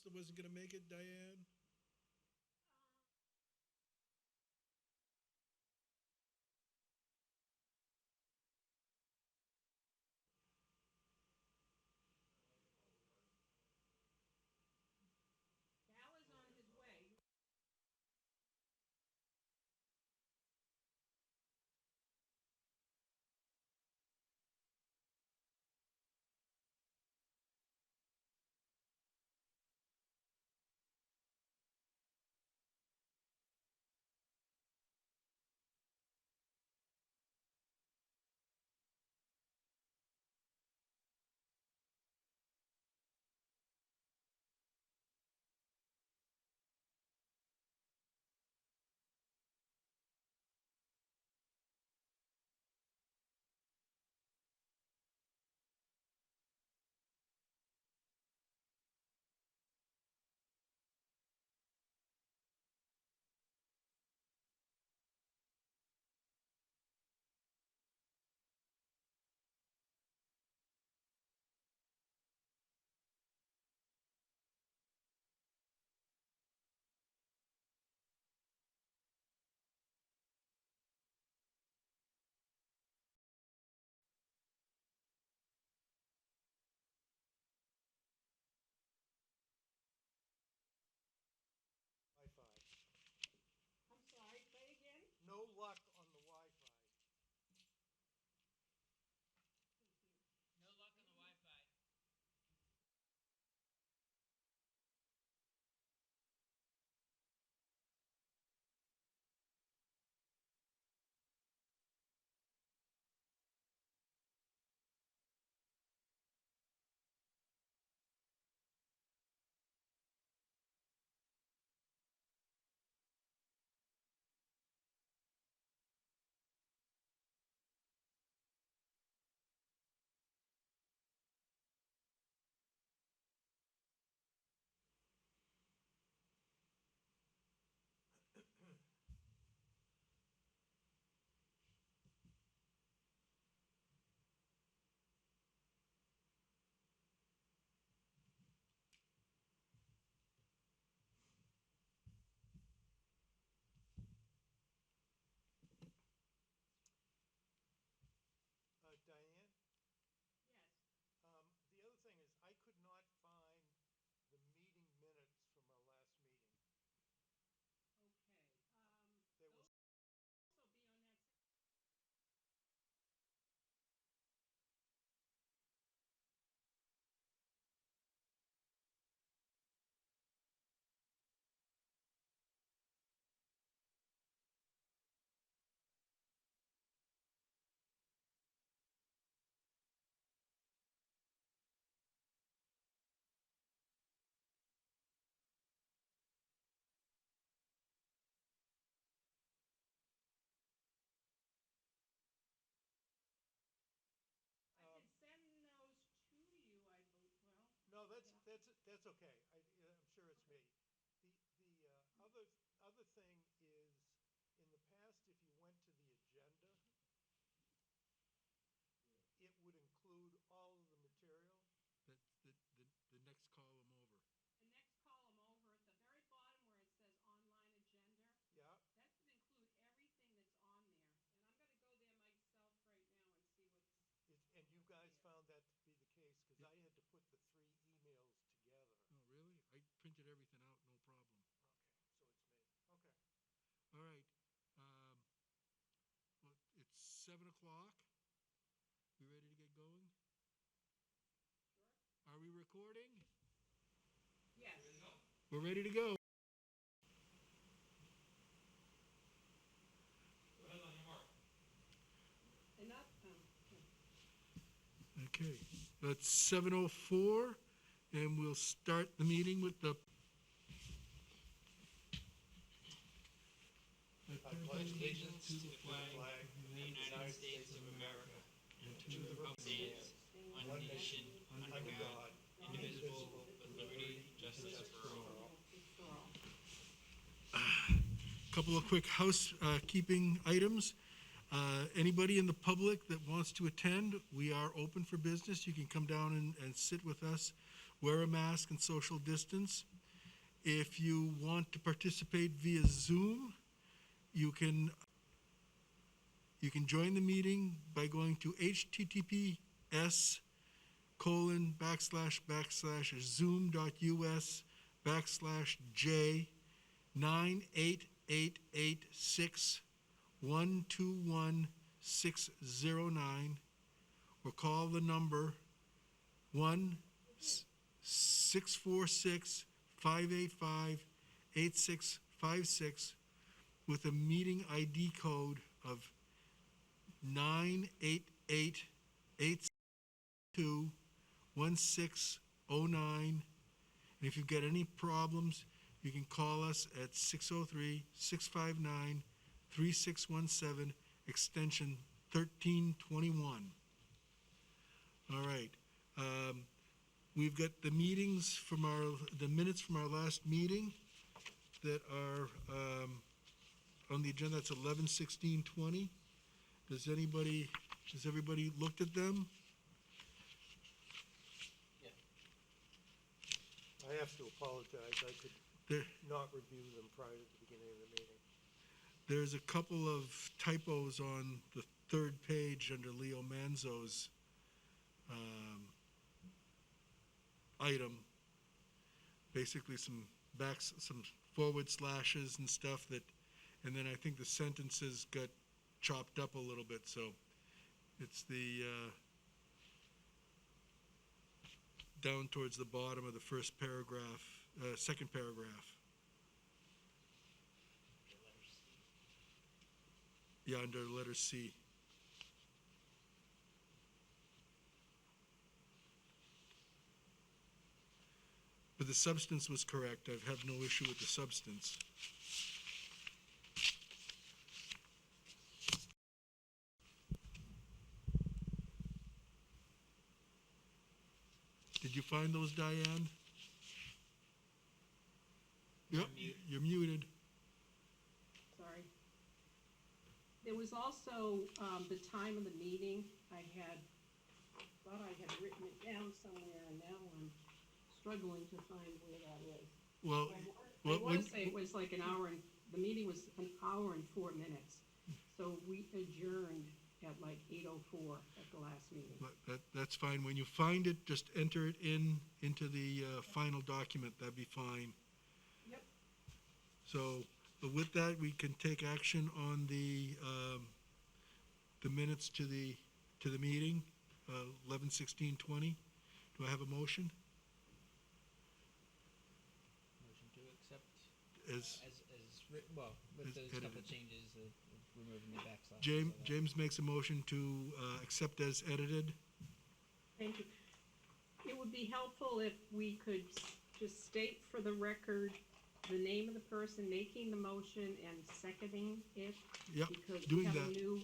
that wasn't gonna make it, Diane? Al is on his way. Wi-Fi. I'm sorry, say again? No luck on the Wi-Fi. No luck on the Wi-Fi. Diane, Yes. the other thing is I could not find the meeting minutes from our last meeting. Okay. There Those was, will also be on that. I can send those to you, I believe, well. no, that's, yeah. that's okay. I'm sure it's me. The other thing is, in the past, if you went to the agenda, it would include all of the material. That's the next column over. The next column over at the very bottom where it says online agenda, Yeah, that should include everything that's on there. And I'm gonna go there myself right now and see what's. and you guys Yeah. found that to be the case, because Yep. I had to put the 3 emails together. Oh, really? I printed everything out, no problem. Okay, so it's me. Okay. All right. Well, it's 7 o'clock. We ready to get going? Sure. Are we recording? Yes. We're ready to go. Go ahead on your mark. Enough? Okay. It's 7:04, and we'll start the meeting with the. I pledge Allegiance to the flag of the United States of America and to the republic it stands, one nation, under God, indivisible, with liberty and justice for all. Couple of quick housekeeping items. Anybody in the public that wants to attend, we are open for business. You can come down and sit with us, wear a mask and social distance. If you want to participate via Zoom, you can join the meeting by going to https://zoom.us/j98886121609 or call the number 1-646-585-8656 with a meeting ID code of 988821609. And if you've got any problems, you can call us at 603-659-3617, extension 1321. All right. We've got the minutes from our last meeting that are on the agenda. That's 11/16/20. Has everybody looked at them? I have to apologize, I could There, not review them prior to the beginning of the meeting. there's a couple of typos on the third page under Leo Manzo's item. Basically some forward slashes and stuff and then I think the sentences got chopped up a little bit, so it's the down towards the bottom of the first paragraph, second paragraph. Yeah, under letter C. But the substance was correct. I have no issue with the substance. Did you find those, Diane? Yep, you're muted. Sorry. There was also, the time of the meeting. Thought I had written it down somewhere, and now I'm struggling to find where that is. Well, I want to say it was like the meeting was an hour and 4 minutes. So we adjourned at like 8:04 at the last meeting. that's fine. When you find it, just enter it into the final document. That'd be fine. Yep. So with that, we can take action on the minutes to the meeting, 11/16/20. Do I have a motion? Motion to accept As as written, well, with As those couple edited. changes of removing the backslash. James makes a motion to accept as edited. Thank you. It would be helpful if we could just state for the record the name of the person making the motion and seconding it. Yep, Because we doing have a that. new,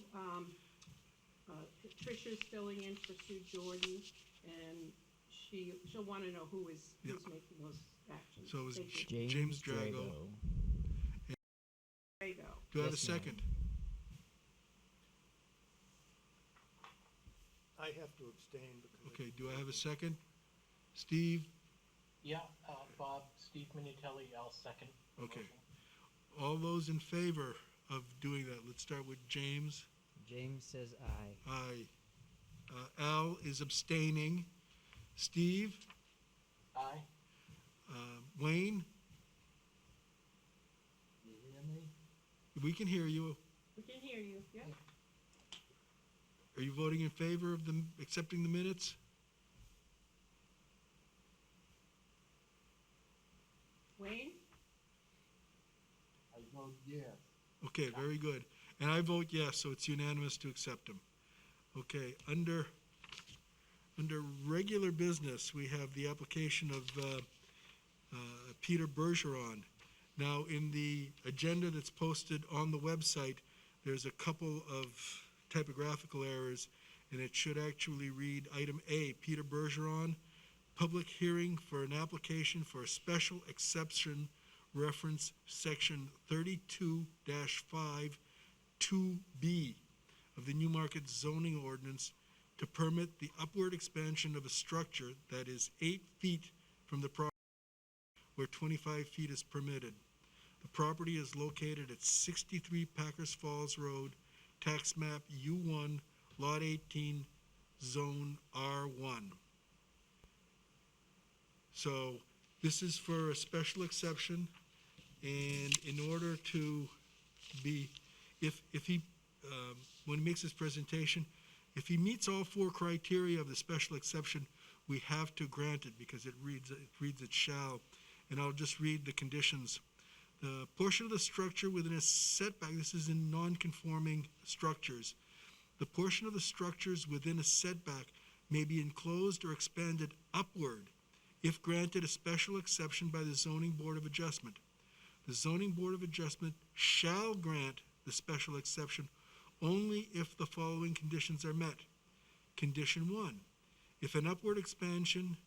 Tricia's filling in for Sue Jordan, and she'll want to know who's Yep. making those actions. So it was Thank you. James Drago. There you go. Do I have a Yes, ma'am. second? I have to abstain because. Okay, do I have a second? Steve? Yeah, Bob, Steve Minitelli, I'll second. the Okay. motion. All those in favor of doing that? Let's start with James. James says aye. Aye. Al is abstaining. Steve? Aye. Wayne? You hear me? We can hear you. We can hear you, yeah. Are you voting in favor of accepting the minutes? Wayne? I vote yes. Okay, very good. And I vote yes, so it's unanimous to accept them. Okay, under regular business, we have the application of Peter Bergeron. Now, in the agenda that's posted on the website, there's a couple of typographical errors, and it should actually read item A, Peter Bergeron, public hearing for an application for a special exception reference section 32-5 2B of the Newmarket zoning ordinance to permit the upward expansion of a structure that is 8 feet from the property where 25 feet is permitted. The property is located at 63 Packers Falls Road, tax map U1, lot 18, zone R1. So this is for a special exception, and in order to be, if he, when he makes his presentation, if he meets all four criteria of the special exception, we have to grant it because it reads it shall. And I'll just read the conditions. The portion of the structure within a setback, this is in non-conforming structures. The portion of the structures within a setback may be enclosed or expanded upward if granted a special exception by the Zoning Board of Adjustment. The Zoning Board of Adjustment shall grant the special exception only if the following conditions are met. Condition 1, if an upward expansion,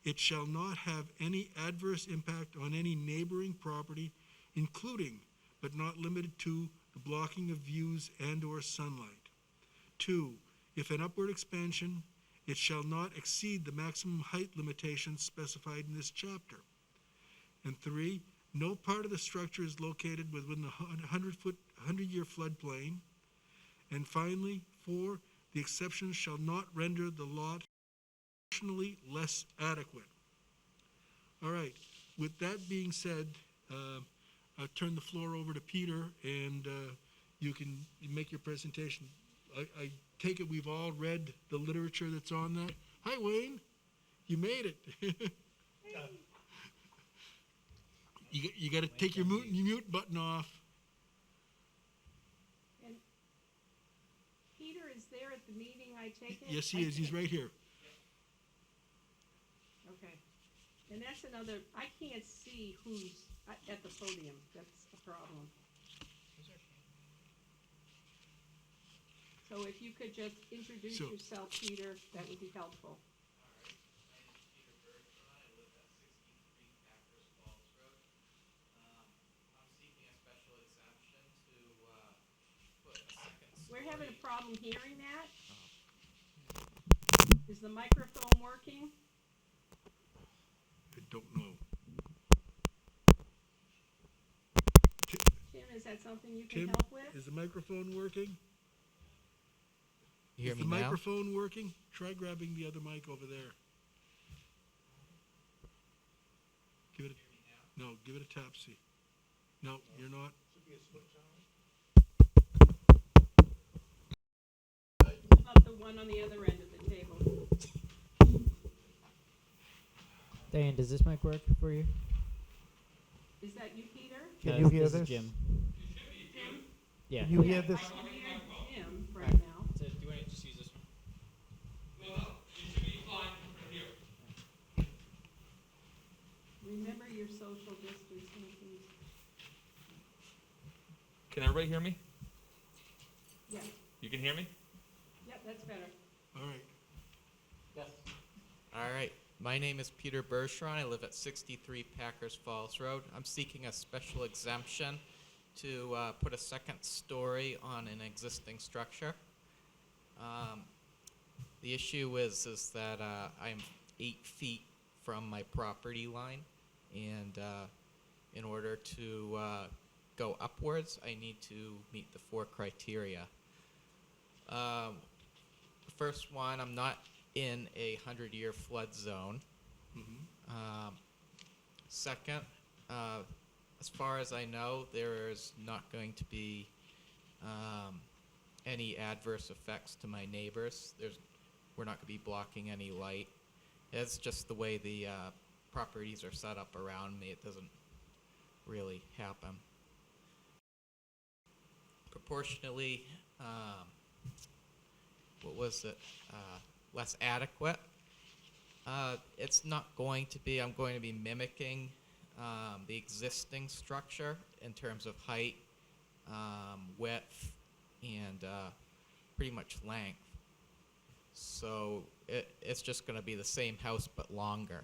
it shall not have any adverse impact on any neighboring property, including but not limited to the blocking of views and/or sunlight. 2, if an upward expansion, it shall not exceed the maximum height limitations specified in this chapter. And 3, no part of the structure is located within the 100-year floodplain. And finally, 4, the exception shall not render the lot proportionally less adequate. All right, with that being said, I'll turn the floor over to Peter, and you can make your presentation. I take it we've all read the literature that's on that. Hi, Wayne. You made it. You got to take your mute button off. And Peter is there at the meeting, I take it? Yes, he is. He's right here. Okay. And that's another, I can't see who's at the podium. That's the problem. So if you could just introduce So- yourself, Peter, that would be helpful. We're having a problem hearing that. Is the microphone working? I don't know. Tim, is that something you can Tim, help with? is the microphone working? You hear Is me the now? microphone working? Try grabbing the other mic over there. Give it a, no, give it a tap, see. No, you're not. Should be a switch on. About the one on the other end of the table. Diane, does this mic work for you? Is that you, Peter? Can you hear This this? is Jim. Tim? Yeah. Can you hear Yeah, this? I can hear Tim right now. Do you want to just use this one? Remember your social distancing, please. Can everybody hear me? Yeah, You can hear me? yep, that's better. All right. Yes. All right. My name is Peter Bergeron. I live at 63 Packers Falls Road. I'm seeking a special exemption to put a second story on an existing structure. The issue is that I'm 8 feet from my property line, and in order to go upwards, I need to meet the 4 criteria. The first one, I'm not in a 100-year flood zone. Second, as far as I know, there is not going to be any adverse effects to my neighbors. We're not going to be blocking any light. It's just the way the properties are set up around me. It doesn't really happen. Proportionally, what was it? Less adequate. It's not going to be. I'm going to be mimicking the existing structure in terms of height, width, and pretty much length. So it's just going to be the same house but longer.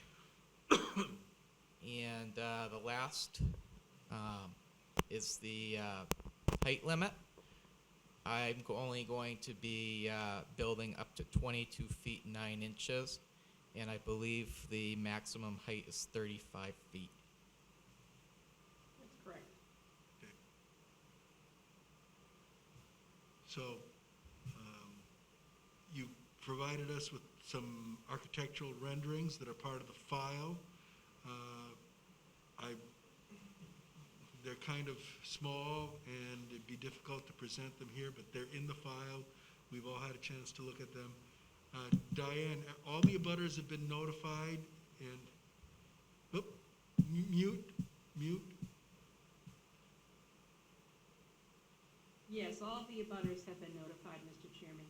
And the last is the height limit. I'm only going to be building up to 22 feet 9 inches, and I believe the maximum height is 35 feet. So, you provided us with some architectural renderings that are part of the file. They're kind of small, and it'd be difficult to present them here, but they're in the file. We've all had a chance to look at them. Diane, all the abutters have been notified, and, mute. Yes, all of the abutters have been notified, Mr. Chairman.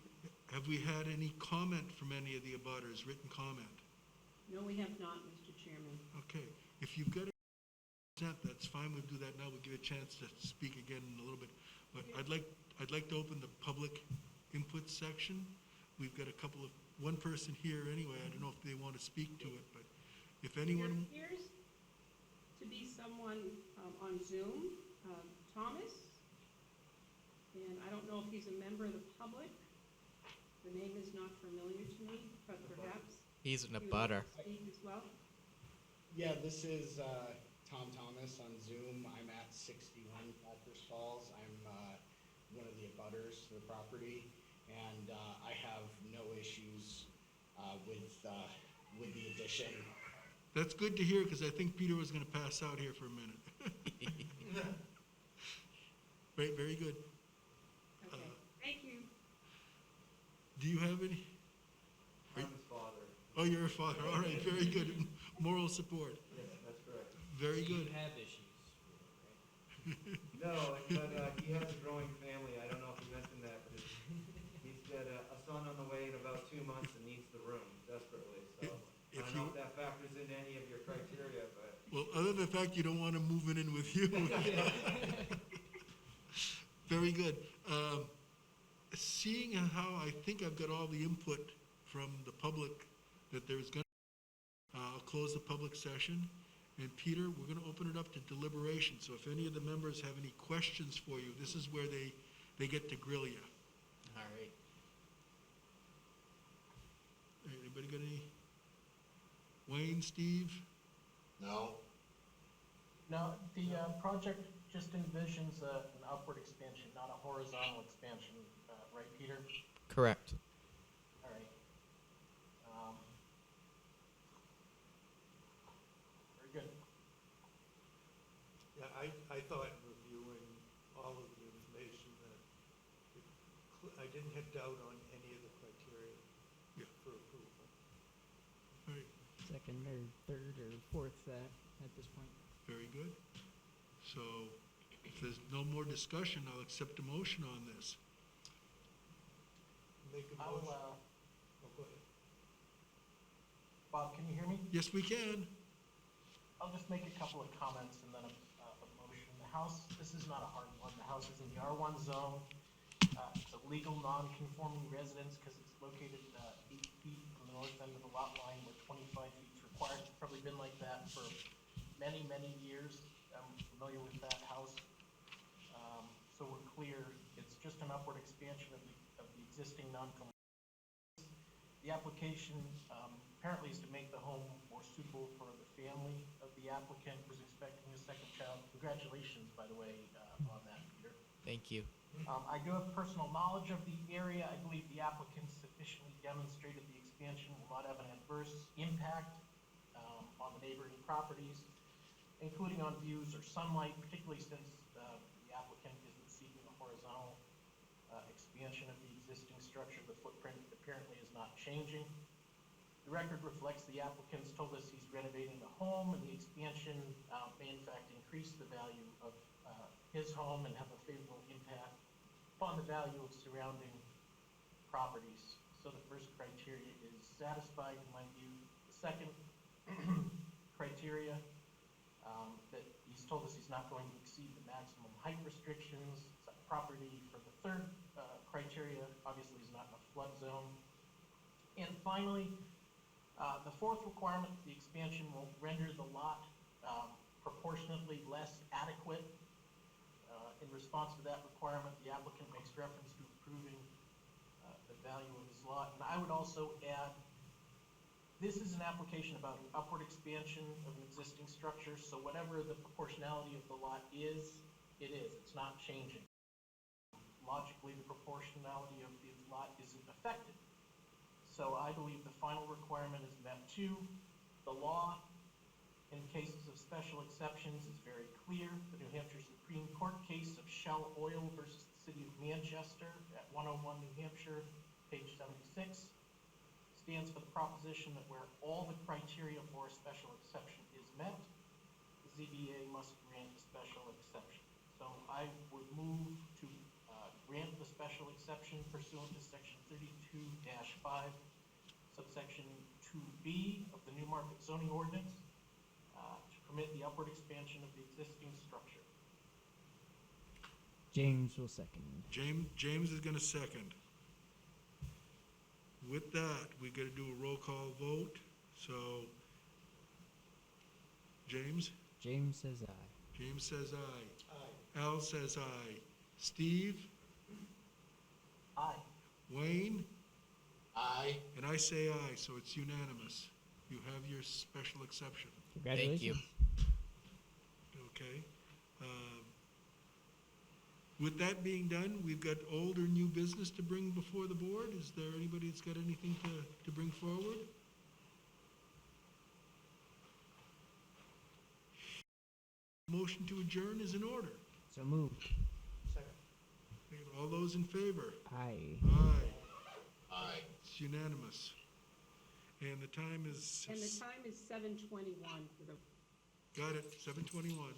Have we had any comment from any of the abutters, written comment? No, we have not, Mr. Chairman. Okay, if you've got a consent, that's fine, we'll do that now, we'll give you a chance to speak again in a little bit. But I'd like to open the public input section. We've got one person here anyway, I don't know if they want to speak to it, but if anyone, There appears to be someone on Zoom, Thomas, and I don't know if he's a member of the public. The name is not familiar to me, but perhaps He's an he would like abutter. to speak as well. Yeah, this is Tom Thomas on Zoom. I'm at 61 Packers Falls. I'm one of the abutters to the property, and I have no issues with the addition. that's good to hear, because I think Peter was gonna pass out here for a minute. Very good. Okay, thank you. Do you have any? I'm his father. Oh, you're a father, all right, very good. Moral support, Yes, that's correct. very good. You have issues, right? No, but he has a growing family. I don't know if he mentioned that, but he's got a son on the way in about 2 months and needs the room desperately. So I If don't know you- if that factors into any of your criteria, but Well, other than the fact you don't want him moving in with you. Very good. Seeing how I think I've got all the input from the public that there's going to, I'll close the public session. And Peter, we're going to open it up to deliberation. So if any of the members have any questions for you, this is where they get to grill you. All right. Anybody got any? Wayne, Steve? No? No, the project just envisions an upward expansion, not a horizontal expansion, right, Peter? Correct. All right. Very good. Yeah, I thought reviewing all of the information that I didn't have doubt on any of the criteria Yeah. for approval. All right, Second or third or fourth at this point. very good. So if there's no more discussion, I'll accept a motion on this. Make a I'll, motion. Oh, go ahead. Bob, can you hear me? Yes, we can. I'll just make a couple of comments and then a motion. The house, this is not a hard one. The house is in the R1 zone. It's a legal non-conforming residence because it's located 8 feet from the north end of the lot line where 25 feet is required. It's probably been like that for many, many years. I'm familiar with that house. So we're clear, it's just an upward expansion of the existing non-conforming. The application apparently is to make the home more suitable for the family of the applicant who's expecting a second child. Congratulations, by the way, on that, Peter. Thank you. I do have personal knowledge of the area. I believe the applicant sufficiently demonstrated the expansion will not have an adverse impact on the neighboring properties, including on views or sunlight, particularly since the applicant isn't seeking a horizontal expansion of the existing structure. The footprint apparently is not changing. The record reflects the applicant's told us he's renovating the home, and the expansion may in fact increase the value of his home and have a favorable impact upon the value of surrounding properties. So the first criteria is satisfied in my view. The second criteria, that he's told us he's not going to exceed the maximum height restrictions. Property for the third criteria obviously is not in a flood zone. And finally, the fourth requirement, the expansion will render the lot proportionately less adequate. In response to that requirement, the applicant makes reference to improving the value of his lot. And I would also add, this is an application about an upward expansion of an existing structure, so whatever the proportionality of the lot is, it is. It's not changing. logically the proportionality of the lot isn't affected. So I believe the final requirement is met too. The law in cases of special exceptions is very clear. The New Hampshire Supreme Court case of Shell Oil versus the City of Manchester at 101 New Hampshire, page 76, stands for the proposition that where all the criteria for a special exception is met, the ZBA must grant a special exception. So I would move to grant the special exception pursuant to section 32-5, subsection 2B of the New Market zoning ordinance, to permit the upward expansion of the existing structure. James will second. James is gonna second. With that, we gotta do a roll call vote, so, James? James says aye. James says aye. Al says aye. Steve? Aye. Wayne? Aye. And I say aye, so it's unanimous. You have your special exception, Thank you. Congratulations. okay? With that being done, we've got old or new business to bring before the board. Is there anybody that's got anything to bring forward? Motion to adjourn is in order. So moved. All those in favor? Aye. Aye. Aye. It's unanimous. And the time is, And the time is 7:21 for the got it, 7:21.